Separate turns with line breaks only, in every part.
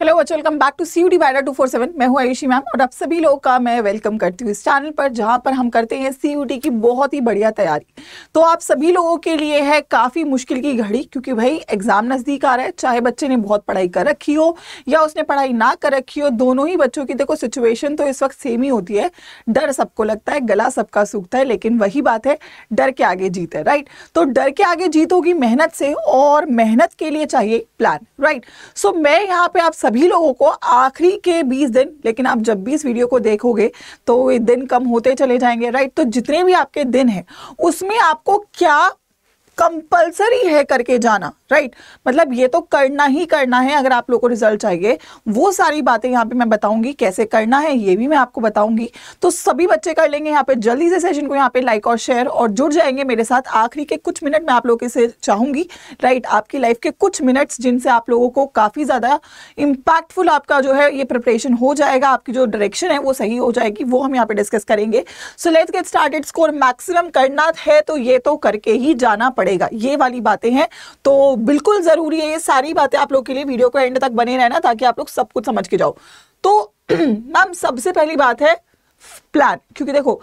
Hello बच्चों, welcome back to CUET बायडा 247। मैं हूं आयुषी मैम और आप सभी लोगों का मैं वेलकम करती हूँ इस चैनल पर, जहां पर हम करते हैं CUET की बहुत ही बढ़िया तैयारी। तो आप सभी लोगों के लिए है काफ़ी मुश्किल की घड़ी, क्योंकि भाई एग्जाम नज़दीक आ रहा है। चाहे बच्चे ने बहुत पढ़ाई कर रखी हो या उसने पढ़ाई ना कर रखी हो, दोनों ही बच्चों की देखो सिचुएशन तो इस वक्त सेम ही होती है। डर सबको लगता है, गला सबका सूखता है, लेकिन वही बात है, डर के आगे जीत है। राइट, तो डर के आगे जीत होगी मेहनत से, और मेहनत के लिए चाहिए प्लान। राइट, सो मैं यहाँ पे आप सभी लोगों को आखिरी के 20 दिन, लेकिन आप जब भी इस वीडियो को देखोगे तो ये दिन कम होते चले जाएंगे। राइट, तो जितने भी आपके दिन हैं उसमें आपको क्या कंपल्सरी है करके जाना। राइट, मतलब ये तो करना ही करना है अगर आप लोगों को रिजल्ट चाहिए। वो सारी बातें यहाँ पे मैं बताऊंगी, कैसे करना है ये भी मैं आपको बताऊंगी। तो सभी बच्चे कर लेंगे यहाँ पे जल्दी से सेशन को यहाँ पे लाइक और शेयर, और जुड़ जाएंगे मेरे साथ। आखिरी के कुछ मिनट मैं आप लोगों से चाहूंगी, राइट, आपकी लाइफ के कुछ मिनट्स जिनसे आप लोगों को काफी ज्यादा इंपैक्टफुल आपका जो है ये प्रिपरेशन हो जाएगा, आपकी जो डायरेक्शन है वो सही हो जाएगी, वो हम यहाँ पे डिस्कस करेंगे। So let's get started. Score maximum करना है तो ये तो करके ही जाना पड़ेगा, ये वाली बातें हैं, तो बिल्कुल जरूरी है ये सारी बातें आप लोग के लिए। वीडियो को एंड तक बने रहना ताकि आप लोग सब कुछ समझ के जाओ। तो मैम सबसे पहली बात है प्लान, क्योंकि देखो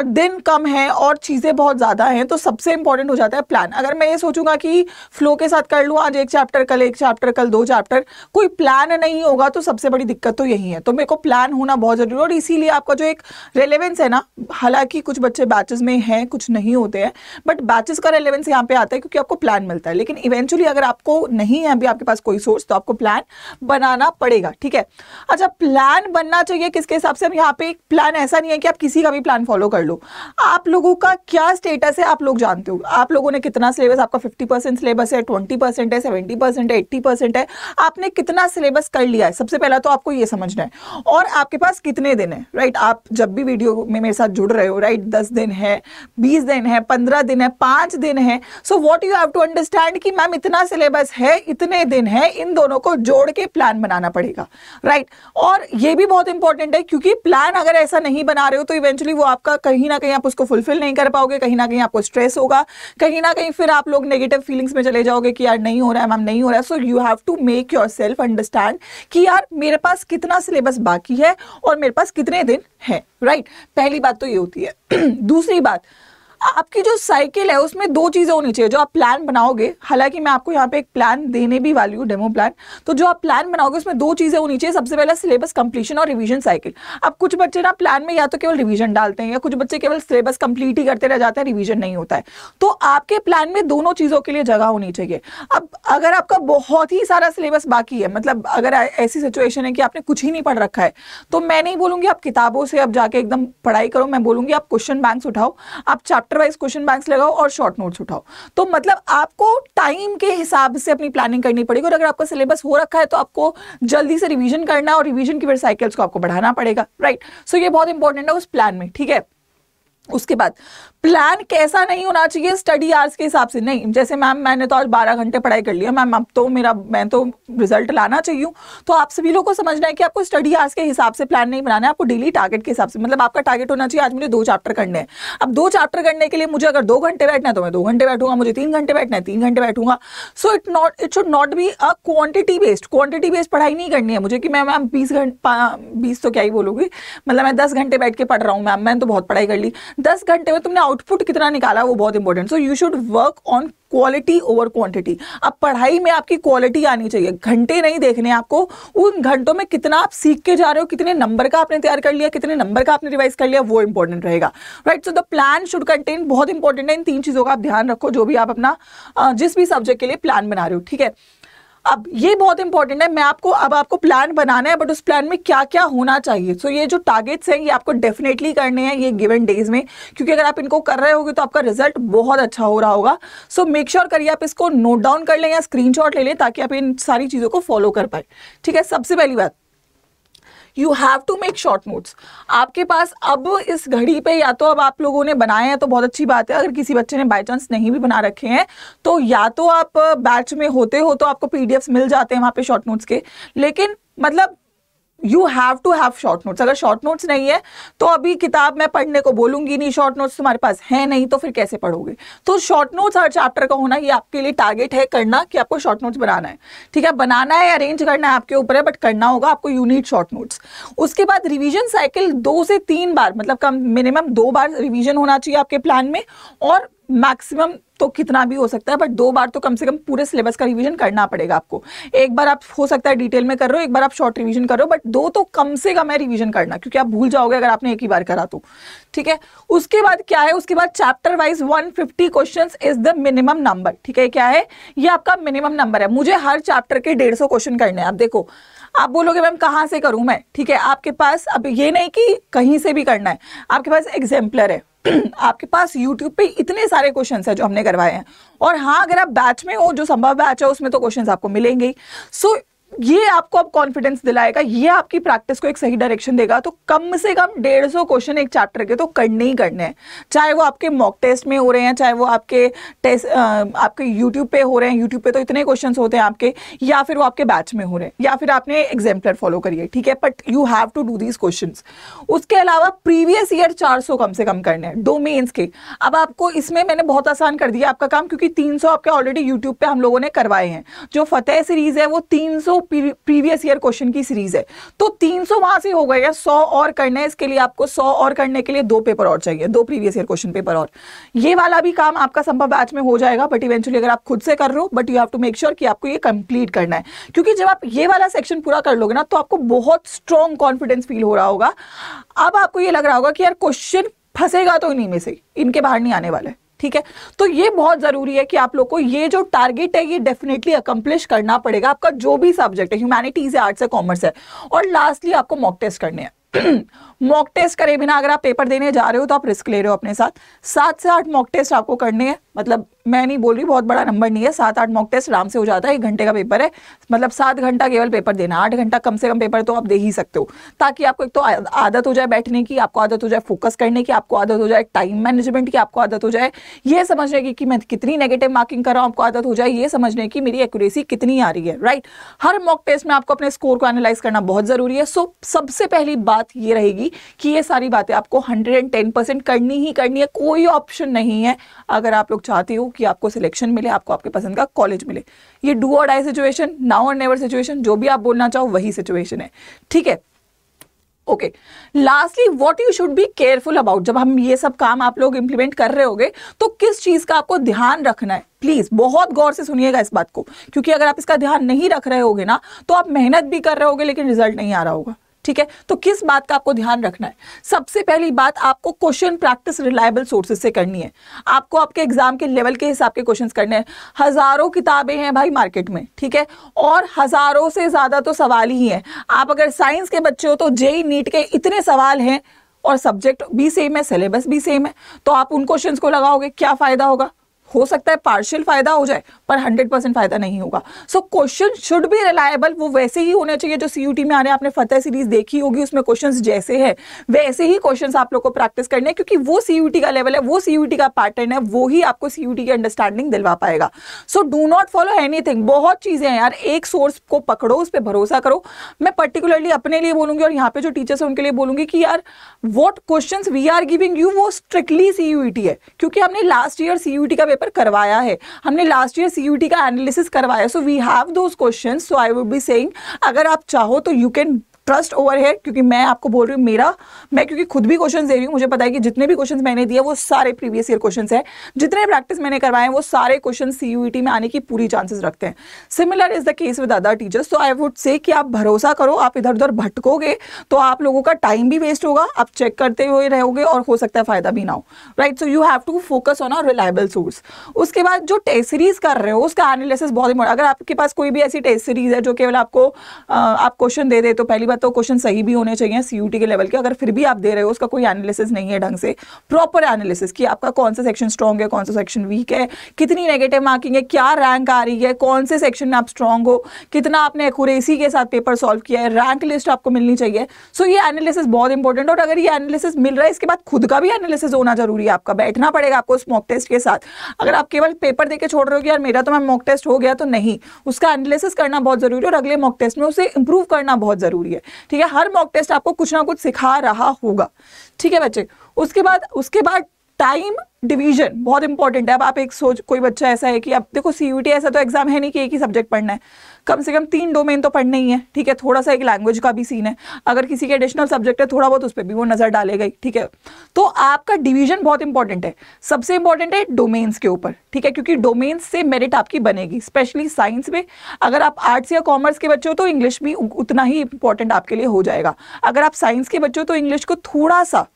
दिन कम है और चीजें बहुत ज्यादा हैं, तो सबसे इंपॉर्टेंट हो जाता है प्लान। अगर मैं ये सोचूंगा कि फ्लो के साथ कर लूं, आज एक चैप्टर, कल एक चैप्टर, कल 2 चैप्टर, कोई प्लान नहीं होगा, तो सबसे बड़ी दिक्कत तो यही है। तो मेरे को प्लान होना बहुत जरूरी है, और इसीलिए आपका जो एक रेलेवेंस है ना, हालांकि कुछ बच्चे बैचेस में हैं, कुछ नहीं होते हैं, बट बैचेस का रेलेवेंस यहाँ पे आता है क्योंकि आपको प्लान मिलता है। लेकिन इवेंचुअली अगर आपको नहीं है अभी आपके पास कोई सोर्स, तो आपको प्लान बनाना पड़ेगा। ठीक है, अच्छा, प्लान बनना चाहिए किसके हिसाब से? हम यहाँ पे प्लान ऐसा नहीं है कि आप किसी का भी प्लान फॉलो कर लो। आप लोगों का क्या स्टेटस है आप लोग जानते हो। आप लोगों ने कितना सिलेबस, आपका 50% सिलेबस है, 20% है, 70% है, 80% है, आपने कितना सिलेबस कर लिया है, सबसे पहला तो आपको ये समझना है। और आपके पास कितने दिन है। राइट, आप जब भी वीडियो में मेरे साथ जुड़ रहे हो, राइट, 10 दिन है, 20 दिन है, 15 दिन है, 5 दिन है, so what you have to understand कि मैम इतना सिलेबस है, इतने दिन है, इन दोनों को जोड़ के प्लान बनाना पड़ेगा। राइट, और ये भी बहुत इंपॉर्टेंट है, क्योंकि प्लान अगर ऐसा नहीं बना रहे हो तो इवेंचुअली वो आपका कहीं ना कहीं आप उसको फुलफिल नहीं कर पाओगे, कहीं ना कहीं आपको स्ट्रेस होगा, कहीं ना कहीं फिर आप लोग नेगेटिव फीलिंग्स में चले जाओगे कि यार नहीं हो रहा है मैम, नहीं हो रहा है। So you have to make yourself understand कि यार मेरे पास कितना सिलेबस बाकी है और मेरे पास कितने दिन है। राइट, पहली बात तो ये होती है। दूसरी बात, आपकी जो साइकिल है उसमें 2 चीजें होनी चाहिए जो आप प्लान बनाओगे। हालांकि मैं आपको यहाँ पे एक प्लान देने भी वाली हूँ, डेमो प्लान। तो जो आप प्लान बनाओगे उसमें 2 चीजें होनी चाहिए। सबसे पहला सिलेबस कंप्लीशन और रिवीजन साइकिल। अब कुछ बच्चे ना प्लान में या तो केवल रिवीजन डालते हैं, या कुछ बच्चे केवल सिलेबस कंप्लीट ही करते रह जाते हैं, रिवीजन नहीं होता है। तो आपके प्लान में दोनों चीजों के लिए जगह होनी चाहिए। अब अगर आपका बहुत ही सारा सिलेबस बाकी है, मतलब अगर ऐसी सिचुएशन है कि आपने कुछ ही नहीं पढ़ रखा है, तो मैं नहीं बोलूंगी आप किताबों से अब जाके एकदम पढ़ाई करो, मैं बोलूंगी आप क्वेश्चन बैंक्स उठाओ, आप चैप्टर वाइज क्वेश्चन बैंक्स लगाओ और शॉर्ट नोट्स उठाओ। तो मतलब आपको टाइम के हिसाब से अपनी प्लानिंग करनी पड़ेगी। और अगर आपका सिलेबस हो रखा है तो आपको जल्दी से रिवीजन करना है, और रिवीजन की फिर साइकिल्स को आपको बढ़ाना पड़ेगा। राइट, सो ये बहुत इंपॉर्टेंट है उस प्लान में। ठीक है, उसके बाद प्लान कैसा नहीं होना चाहिए स्टडी आवर्स के हिसाब से। नहीं, जैसे मैम मैंने तो आज 12 घंटे पढ़ाई कर लिया मैम, अब तो मैं तो रिजल्ट लाना चाहिए। तो आप सभी लोगों को समझना है कि आपको स्टडी आवर्स के हिसाब से प्लान नहीं बनाना है, आपको डेली टारगेट के हिसाब से। मतलब आपका टारगेट होना चाहिए आज मुझे 2 चैप्टर करने हैं। अब 2 चैप्टर करने के लिए मुझे अगर 2 घंटे बैठना है तो मैं 2 घंटे बैठूंगा, मुझे 3 घंटे बैठना है 3 घंटे बैठूंगा। So it should not be a quantity based पढ़ाई नहीं करनी है मुझे कि मैम 20 तो क्या ही बोलूंगी, मतलब मैं 10 घंटे बैठ के पढ़ रहा हूँ मैम, मैंने तो बहुत पढ़ाई कर ली। 10 घंटे में तुमने आउटपुट कितना निकाला वो बहुत important. So you should work on quality over quantity. अब पढ़ाई में आपकी क्वालिटी आनी चाहिए, घंटे नहीं देखने आपको, उन घंटों में कितना आप सीख के जा रहे हो, कितने नंबर का आपने तैयार कर लिया, कितने नंबर का आपने रिवाइज कर लिया, वो इंपॉर्टेंट रहेगा। Right, so the plan should contain, बहुत इंपॉर्टेंट है, इन 3 चीजों का आप ध्यान रखो जो भी आप अपना जिस भी सब्जेक्ट के लिए प्लान बना रहे हो। ठीक है, अब ये बहुत इंपॉर्टेंट है, मैं आपको प्लान बनाना है, बट उस प्लान में क्या क्या होना चाहिए। सो ये जो टारगेट्स हैं ये आपको डेफिनेटली करने हैं ये गिवन डेज में, क्योंकि अगर आप इनको कर रहे होगे तो आपका रिजल्ट बहुत अच्छा हो रहा होगा। सो मेक श्योर करिए आप इसको नोट डाउन कर लें या स्क्रीनशॉट ले लें ताकि आप इन सारी चीजों को फॉलो कर पाए। ठीक है, सबसे पहली बात, you have to make short notes. आपके पास अब इस घड़ी पे या तो अब आप लोगों ने बनाए हैं तो बहुत अच्छी बात है, अगर किसी बच्चे ने बाय चांस नहीं भी बना रखे हैं तो या तो आप बैच में होते हो तो आपको PDFs मिल जाते हैं वहां पे शॉर्ट नोट्स के। लेकिन मतलब you have to have short notes. अगर शॉर्ट नोट्स नहीं है तो अभी किताब मैं पढ़ने को बोलूंगी नहीं, शॉर्ट नोट्स तुम्हारे पास है नहीं तो फिर कैसे पढ़ोगे। तो शॉर्ट नोट्स हर चैप्टर का होना ये आपके लिए टारगेट है करना कि आपको शॉर्ट नोट्स बनाना है, ठीक है। बनाना है, अरेंज करना है आपके ऊपर है, बट करना होगा आपको, यू नीड शॉर्ट नोट्स। उसके बाद रिवीजन साइकिल 2 से 3 बार, मतलब कम मिनिमम 2 बार रिवीजन होना चाहिए आपके प्लान में, और मैक्सिमम तो कितना भी हो सकता है, बट 2 बार तो कम से कम पूरे सिलेबस का रिवीजन करना पड़ेगा आपको। एक बार आप हो सकता है डिटेल में कर रहे हो, एक बार आप शॉर्ट रिवीजन कर रहे हो, बट 2 तो कम से कम है रिवीजन करना, क्योंकि आप भूल जाओगे अगर आपने एक ही बार करा तो, ठीक है। उसके बाद क्या है, उसके बाद chapter wise 150 questions is the minimum number, ठीक है। क्या है ये आपका मिनिमम नंबर है। मुझे हर चैप्टर के 150 क्वेश्चन करने हैं। आप देखो, आप बोलोगे मैम कहाँ से करूं मैं, ठीक है। आपके पास अब ये नहीं कि कहीं से भी करना है, आपके पास एग्जाम्पलर है आपके पास YouTube पे इतने सारे क्वेश्चंस हैं जो हमने करवाए हैं, और हाँ अगर आप बैच में हो, जो संभव बैच है उसमें तो क्वेश्चंस आपको मिलेंगे ही। सो ये आपको अब कॉन्फिडेंस दिलाएगा, ये आपकी प्रैक्टिस को एक सही डायरेक्शन देगा। तो कम से कम 150 क्वेश्चन एक चैप्टर के तो करने ही करने हैं, चाहे वो आपके मॉक टेस्ट में हो रहे हैं, चाहे वो आपके टेस्ट आपके यूट्यूब पे हो रहे हैं, यूट्यूब पे तो इतने क्वेश्चन होते हैं आपके, या फिर वो आपके बैच में हो रहे हैं, या फिर आपने एग्जाम्पलर फॉलो करिए, ठीक है। But you have to do these question. उसके अलावा प्रीवियस ईयर 400 कम से कम करने हैं डोमेन्स के। अब आपको इसमें मैंने बहुत आसान कर दिया आपका काम, क्योंकि 300 आपके ऑलरेडी यूट्यूब पे हम लोगों ने करवाए हैं। जो फतेह सीरीज है वो 300 प्रीवियस ईयर क्वेश्चन की सीरीज है, तो 300 वहां से हो गए, 100 और करने हैं। इसके लिए आपको 100 और करने के लिए 2 पेपर और चाहिए, 2 प्रीवियस ईयर क्वेश्चन पेपर और। ये वाला भी काम आपका संभव बैच में हो जाएगा, बट इवेंचुअली अगर आप खुद से कर रहे हो, but you have to make sure कि आपको ये कंप्लीट करना है, क्योंकि जब आप ये वाला सेक्शन पूरा कर लोगे ना तो आपको बहुत स्ट्रॉन्ग कॉन्फिडेंस फील हो रहा होगा। अब आपको ये लग रहा होगा कि यार क्वेश्चन फंसेगा तो इन्हीं में से, इनके बाहर नहीं आने वाला है, ठीक है। तो ये बहुत जरूरी है कि आप लोग को ये जो टारगेट है ये डेफिनेटली अकम्प्लिश करना पड़ेगा, आपका जो भी सब्जेक्ट है, ह्यूमैनिटीज है, आर्ट्स है, कॉमर्स है। और लास्टली आपको मॉक टेस्ट करने हैं। मॉक टेस्ट करे बिना अगर आप पेपर देने जा रहे हो तो आप रिस्क ले रहे हो अपने साथ। 7 से 8 मॉक टेस्ट आपको करने हैं, मतलब मैं नहीं बोल रही बहुत बड़ा नंबर नहीं है, 7-8 मॉक टेस्ट आराम से हो जाता है। 1 घंटे का पेपर है, मतलब 7 घंटा केवल पेपर देना, 8 घंटा कम से कम पेपर तो आप दे ही सकते हो, ताकि आपको एक तो आदत हो जाए बैठने की, आपको आदत हो जाए फोकस करने की, आपको आदत हो जाए टाइम मैनेजमेंट की, आपको आदत हो जाए ये समझने की कि मैं कितनी नेगेटिव मार्किंग कर रहा हूँ, आपको आदत हो जाए ये समझने की मेरी एक्यूरेसी कितनी आ रही है, राइट। हर मॉक टेस्ट में आपको अपने स्कोर को एनालाइज करना बहुत जरूरी है। सो सबसे पहली बात ये रहेगी कि ये सारी बातें आपको 110% करनी ही करनी है, कोई ऑप्शन नहीं है। अगर आप लोग चाहते हो कि आपको सिलेक्शन मिले, आपको आपके पसंद का कॉलेज मिले, ये डू और डाई सिचुएशन, नाउ और नेवर सिचुएशन, जो भी आप बोलना चाहो वही सिचुएशन है, ठीक है। Okay, lastly what you should be careful about. जब हम ये सब काम आप लोग इंप्लीमेंट कर रहे होगे तो किस चीज का आपको ध्यान रखना है, प्लीज बहुत गौर से सुनिएगा इस बात को, क्योंकि अगर आप इसका ध्यान नहीं रख रहे होगे ना तो आप मेहनत भी कर रहे होगे लेकिन रिजल्ट नहीं आ रहा होगा, ठीक है। तो किस बात का आपको ध्यान रखना है, सबसे पहली बात आपको क्वेश्चन प्रैक्टिस रिलायबल सोर्सेज से करनी है। आपको आपके एग्जाम के लेवल के हिसाब के क्वेश्चंस करने हैं। हजारों किताबें हैं भाई मार्केट में, ठीक है, और हजारों से ज्यादा तो सवाल ही हैं। आप अगर साइंस के बच्चे हो तो जेई नीट के इतने सवाल हैं, और सब्जेक्ट भी सेम है, सिलेबस भी सेम है, तो आप उन क्वेश्चंस को लगाओगे, क्या फायदा होगा। हो सकता है पार्शियल फायदा हो जाए पर 100% फायदा नहीं होगा। So question should be reliable, वो वैसे ही होने चाहिए जो सीयूटी में आ रहे हैं। आपने फतेह सीरीज देखी होगी, उसमें क्वेश्चंस जैसे हैं वैसे ही क्वेश्चंस आप लोग को प्रैक्टिस करने हैं, क्योंकि वो सीयूटी का लेवल है, वो सीयूटी का पैटर्न है, वो ही आपको सीयूटी की अंडरस्टैंडिंग दिलवा पाएगा। So do not follow anything. बहुत चीजें हैं यार, एक सोर्स को पकड़ो, उस पर भरोसा करो। मैं पर्टिकुलरली अपने लिए बोलूंगी और यहाँ पे जो टीचर्स है उनके लिए बोलूंगी कि यार what questions we are giving you वो स्ट्रिक्टली सीयूटी है, क्योंकि हमने लास्ट ईयर सीयूटी का पेपर करवाया है, हमने लास्ट ईयर सीयूटी का एनालिसिस करवाया। So we have those questions. So I would be saying अगर आप चाहो तो यू कैन ट्रस्ट ओवर है, क्योंकि मैं आपको बोल रही हूँ मैं क्योंकि खुद भी क्वेश्चंस दे रही हूँ, मुझे पता है कि जितने भी क्वेश्चंस मैंने दिए वो सारे प्रीवियस ईयर क्वेश्चंस हैं, जितने प्रैक्टिस मैंने करवाए हैं वो सारे क्वेश्चन सीयूईटी में आने की पूरी चांसेस रखते हैं। Similar is the case with other teachers. तो आई वुड से कि आप भरोसा करो, आप इधर उधर भटकोगे तो आप लोगों का टाइम भी वेस्ट होगा, आप चेक करते हुए रहोगे और हो सकता है फायदा भी ना हो, right. So you have to focus on a reliable source. उसके बाद जो टेस्ट सीरीज कर रहे हो उसका एनालिसिस बहुत इंपॉर्टेंट। अगर आपके पास कोई भी ऐसी टेस्ट सीरीज है जो केवल आपको आप क्वेश्चन दे तो पहली बात तो क्वेश्चन सही भी होने चाहिए सीयूटी के लेवल के। अगर फिर भी आप दे रहे हो, उसका कोई एनालिसिस नहीं है ढंग से, प्रॉपर एनालिसिस कि आपका कौन सा सेक्शन स्ट्रॉन्ग है, कौन सा सेक्शन वीक है, कितनी नेगेटिव मार्किंग है, क्या रैंक आ रही है, कौन से सेक्शन में आप स्ट्रॉन्ग हो, कितना आपने एक्यूरेसी के साथ पेपर सॉल्व किया है, रैंक लिस्ट आपको मिलनी चाहिए। सो ये एनालिसिस बहुत इंपॉर्टेंट। और अगर ये एनालिसिस मिल रहा है, इसके बाद खुद का भी एनालिसिस होना जरूरी है, आपका बैठना पड़ेगा आपको उस मॉक टेस्ट के साथ। अगर आप केवल पेपर देके छोड़ रहे हो कि यार मेरा तो मैं मॉक टेस्ट हो गया, तो नहीं, उसका एनालिसिस करना बहुत जरूरी है और अगले मॉक टेस्ट में उसे इंप्रूव करना बहुत जरूरी है। ठीक है, हर मॉक टेस्ट आपको कुछ ना कुछ सिखा रहा होगा, ठीक है बच्चे। उसके बाद टाइम डिवीजन बहुत इंपॉर्टेंट है। अब आप एक सोच, कोई बच्चा ऐसा है कि अब देखो सीयूईटी ऐसा तो एग्जाम है नहीं कि एक ही सब्जेक्ट पढ़ना है, कम से कम 3 डोमेन तो पढ़ने ही है, ठीक है, थोड़ा सा एक लैंग्वेज का भी सीन है, अगर किसी के एडिशनल सब्जेक्ट है थोड़ा बहुत उस पर भी वो नजर डालेगा, ठीक है। तो आपका डिवीजन बहुत इंपॉर्टेंट है, सबसे इंपॉर्टेंट है डोमेन्स के ऊपर, ठीक है, क्योंकि डोमेन्स से मेरिट आपकी बनेगी, स्पेशली साइंस में। अगर आप आर्ट्स या कॉमर्स के बच्चे हो तो इंग्लिश भी उतना ही इंपॉर्टेंट आपके लिए हो जाएगा। अगर आप साइंस के बच्चे हो तो इंग्लिश को थोड़ा सा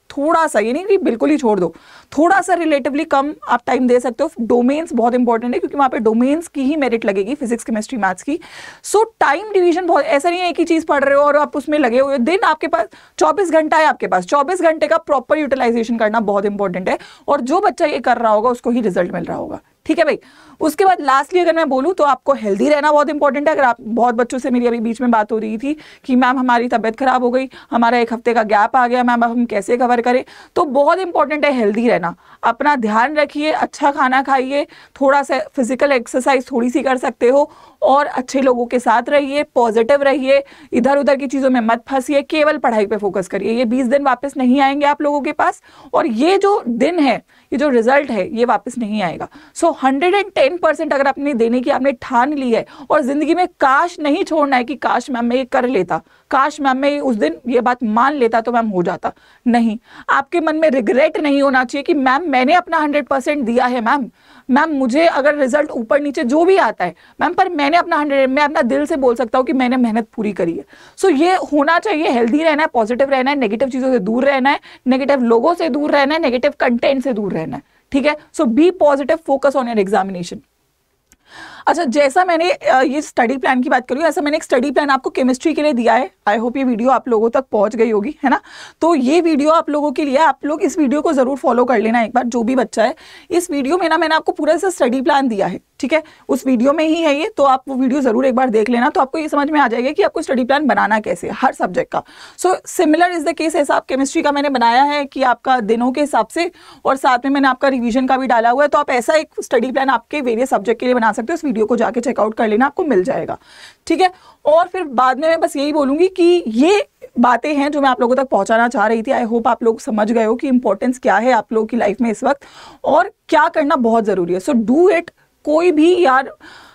ये नहीं कि बिल्कुल ही छोड़ दो, थोड़ा सा रिलेटिवली कम आप टाइम दे सकते हो। डोमेन्स बहुत इंपॉर्टेंट है क्योंकि वहां पे डोमेन्स की ही मेरिट लगेगी, फिजिक्स केमिस्ट्री मैथ्स की। सो टाइम डिवीजन बहुत, ऐसा नहीं है एक ही चीज पढ़ रहे हो और आप उसमें लगे हुए, दिन आपके पास 24 घंटा है, आपके पास 24 घंटे का प्रॉपर यूटिलाइजेशन करना बहुत इंपॉर्टेंट है, और जो बच्चा ये कर रहा होगा उसको ही रिजल्ट मिल रहा होगा, ठीक है भाई। उसके बाद लास्टली अगर मैं बोलूं तो आपको हेल्दी रहना बहुत इंपॉर्टेंट है। अगर आप, बहुत बच्चों से मेरी अभी बीच में बात हो रही थी कि मैम हमारी तबीयत खराब हो गई, हमारा 1 हफ्ते का गैप आ गया, मैम अब हम कैसे कवर करें, तो बहुत इंपॉर्टेंट है हेल्दी रहना। अपना ध्यान रखिए, अच्छा खाना खाइए, थोड़ा सा फिजिकल एक्सरसाइज थोड़ी सी कर सकते हो, और अच्छे लोगों के साथ रहिए, पॉजिटिव रहिए, इधर उधर की चीज़ों में मत फंसिए, केवल पढ़ाई पे फोकस करिए। ये 20 दिन वापस नहीं आएंगे आप लोगों के पास, और ये जो दिन है, ये जो रिजल्ट है, ये वापस नहीं आएगा। सो 110% अगर आपने देने की आपने ठान ली है, और जिंदगी में काश नहीं छोड़ना है कि काश मैम मैं ये कर लेता, काश मैम मैं उस दिन ये बात मान लेता तो मैम हो जाता, नहीं। आपके मन में रिग्रेट नहीं होना चाहिए कि मैम मैंने अपना 100% दिया है, मैम मुझे अगर रिजल्ट ऊपर नीचे जो भी आता है मैम, पर मैंने अपना 100, मैं अपना दिल से बोल सकता हूँ कि मैंने मेहनत पूरी करी है। सो ये होना चाहिए, हेल्दी रहना है, पॉजिटिव रहना है, नेगेटिव चीजों से दूर रहना है, नेगेटिव लोगों से दूर रहना है, नेगेटिव कंटेंट से दूर रहना है, ठीक है। So be positive, focus on your examination. अच्छा, जैसा मैंने ये स्टडी प्लान की बात करी, ऐसा मैंने एक स्टडी प्लान आपको केमिस्ट्री के लिए दिया है। आई होप ये वीडियो आप लोगों तक पहुंच गई होगी, है ना। तो ये वीडियो आप लोगों के लिए, आप लोग इस वीडियो को जरूर फॉलो कर लेना एक बार, जो भी बच्चा है। इस वीडियो में ना मैंने आपको पूरा सा स्टडी प्लान दिया है, ठीक है, उस वीडियो में ही है ये, तो आप वो वीडियो जरूर एक बार देख लेना, तो आपको ये समझ में आ जाएगा कि आपको स्टडी प्लान बनाना कैसे है हर सब्जेक्ट का। So similar is the case, ऐसा आप केमिस्ट्री का मैंने बनाया है कि आपका दिनों के हिसाब से, और साथ में मैंने आपका रिवीजन का भी डाला हुआ है, तो आप ऐसा एक स्टडी प्लान आपके वेरियस सब्जेक्ट के लिए बना सकते हो। इस वीडियो को जाके चेकआउट कर लेना, आपको मिल जाएगा, ठीक है। और फिर बाद में मैं बस यही बोलूंगी कि ये बातें हैं जो मैं आप लोगों तक पहुंचाना चाह रही थी। आई होप आप लोग समझ गए हो कि इंपॉर्टेंस क्या है आप लोगों की लाइफ में इस वक्त, और क्या करना बहुत जरूरी है। So do it. कोई भी यार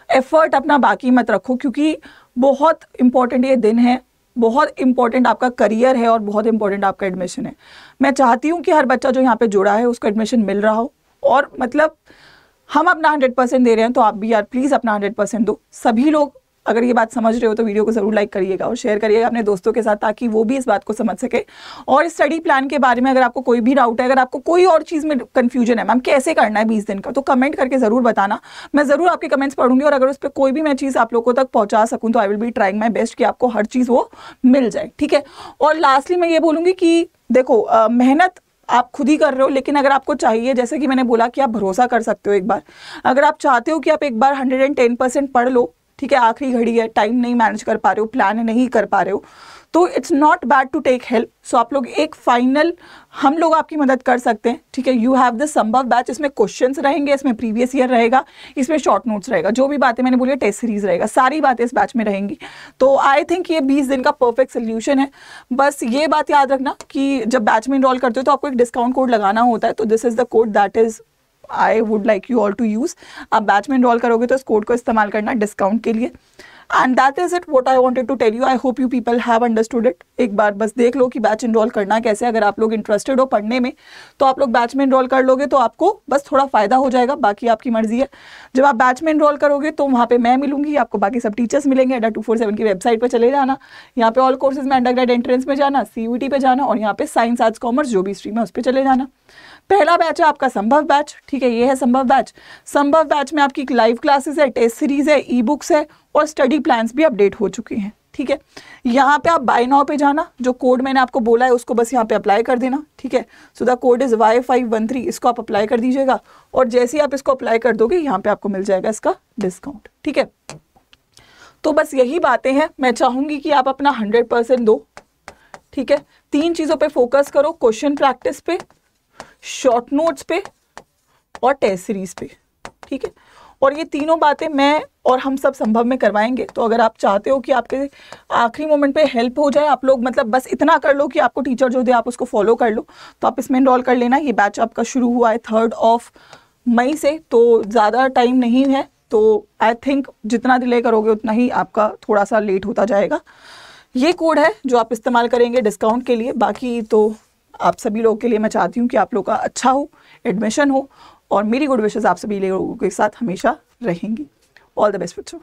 एफर्ट अपना बाकी मत रखो, क्योंकि बहुत इंपॉर्टेंट ये दिन है, बहुत इंपॉर्टेंट आपका करियर है, और बहुत इंपॉर्टेंट आपका एडमिशन है। मैं चाहती हूँ कि हर बच्चा जो यहाँ पे जुड़ा है उसको एडमिशन मिल रहा हो, और मतलब हम अपना 100% दे रहे हैं, तो आप भी यार प्लीज अपना 100% दो। सभी लोग अगर ये बात समझ रहे हो तो वीडियो को जरूर लाइक करिएगा और शेयर करिएगा अपने दोस्तों के साथ, ताकि वो भी इस बात को समझ सके। और स्टडी प्लान के बारे में अगर आपको कोई भी डाउट है, अगर आपको कोई और चीज़ में कंफ्यूजन है, मैम कैसे करना है 20 दिन का, तो कमेंट करके जरूर बताना, मैं जरूर आपके कमेंट्स पढ़ूंगी, और अगर उस पर कोई भी मैं चीज़ आप लोगों तक पहुंचा सकूँ तो I will be trying my best कि आपको हर चीज़ वो मिल जाए, ठीक है। और लास्टली मैं ये बोलूँगी कि देखो, मेहनत आप खुद ही कर रहे हो, लेकिन अगर आपको चाहिए, जैसे कि मैंने बोला कि आप भरोसा कर सकते हो एक बार, अगर आप चाहते हो कि आप एक बार 110% पढ़ लो, ठीक है, आखिरी घड़ी है, टाइम नहीं मैनेज कर पा रहे हो, प्लान नहीं कर पा रहे हो, तो it's not bad to take help. So आप लोग एक फाइनल, हम लोग आपकी मदद कर सकते हैं, ठीक है। यू हैव द संभव बैच, इसमें क्वेश्चंस रहेंगे, इसमें प्रीवियस ईयर रहेगा, इसमें शॉर्ट नोट्स रहेगा, जो भी बातें मैंने बोली टेस्ट सीरीज रहेगा, सारी बातें इस बैच में रहेंगी। तो आई थिंक ये 20 दिन का परफेक्ट सोल्यूशन है। बस ये बात याद रखना कि जब बैच में इनरोल करते हो तो आपको एक डिस्काउंट कोड लगाना होता है, तो this is the code that is I would like you all to use. आप बैच में इनरोल करोगे तो इस कोड को इस्तेमाल करना डिस्काउंट के लिए। And that is it what I wanted to tell you. I hope you people have understood it. एक बार बस देख लो कि बैच इनरोल करना कैसे। अगर आप लोग इंटरेस्टेड हो पढ़ने में तो आप लोग बैच में इनरोल कर लोगे, तो आपको बस थोड़ा फायदा हो जाएगा, बाकी आपकी मर्जी है। जब आप बैच में इनरोल करोगे तो वहाँ पे मैं मिलूंगी, आपको बाकी सब टीचर्स मिलेंगे। अड्डा 247 की वेबसाइट पर चले जाना, यहाँ पे ऑल कोर्सेज में अंडरग्रेड एंट्रेंस में जाना, CUET पे जाना, और यहाँ पे साइंस आर्ट्स कॉमर्स जो भी स्ट्रीम है उस पर चले जाना। पहला बैच है आपका संभव बैच, ठीक है, ये है संभव बैच। संभव बैच में आपकी लाइव क्लासेस है, टेस्ट सीरीज है, ई बुक्स है, और स्टडी प्लान्स भी अपडेट हो चुके हैं, ठीक है। यहाँ पे आप बाय नाउ पे जाना, जो कोड मैंने आपको बोला है उसको बस यहाँ पे अप्लाई कर देना, ठीक है। So the code is Y513, इसको आप अप्लाई कर दीजिएगा, और जैसे ही आप इसको अप्लाई कर दोगे यहाँ पे आपको मिल जाएगा इसका डिस्काउंट, ठीक है। तो बस यही बातें हैं, मैं चाहूंगी कि आप अपना 100% दो, ठीक है। 3 चीजों पे फोकस करो, क्वेश्चन प्रैक्टिस पे, शॉर्ट नोट्स पे, और टेस्ट सीरीज पे, ठीक है। और ये तीनों बातें मैं और हम सब संभव में करवाएंगे। तो अगर आप चाहते हो कि आपके आखिरी मोमेंट पे हेल्प हो जाए, आप लोग मतलब बस इतना कर लो कि आपको टीचर जो दे आप उसको फॉलो कर लो, तो आप इसमें इनरोल कर लेना। ये बैच आपका शुरू हुआ है 3 मई से, तो ज़्यादा टाइम नहीं है। तो आई थिंक जितना डिले करोगे उतना ही आपका थोड़ा सा लेट होता जाएगा। ये कोड है जो आप इस्तेमाल करेंगे डिस्काउंट के लिए। बाकी तो आप सभी लोगों के लिए मैं चाहती हूँ कि आप लोग का अच्छा हो, एडमिशन हो, और मेरी गुड विशेस आप सभी लोगों के साथ हमेशा रहेंगी। ऑल द बेस्ट बच्चों।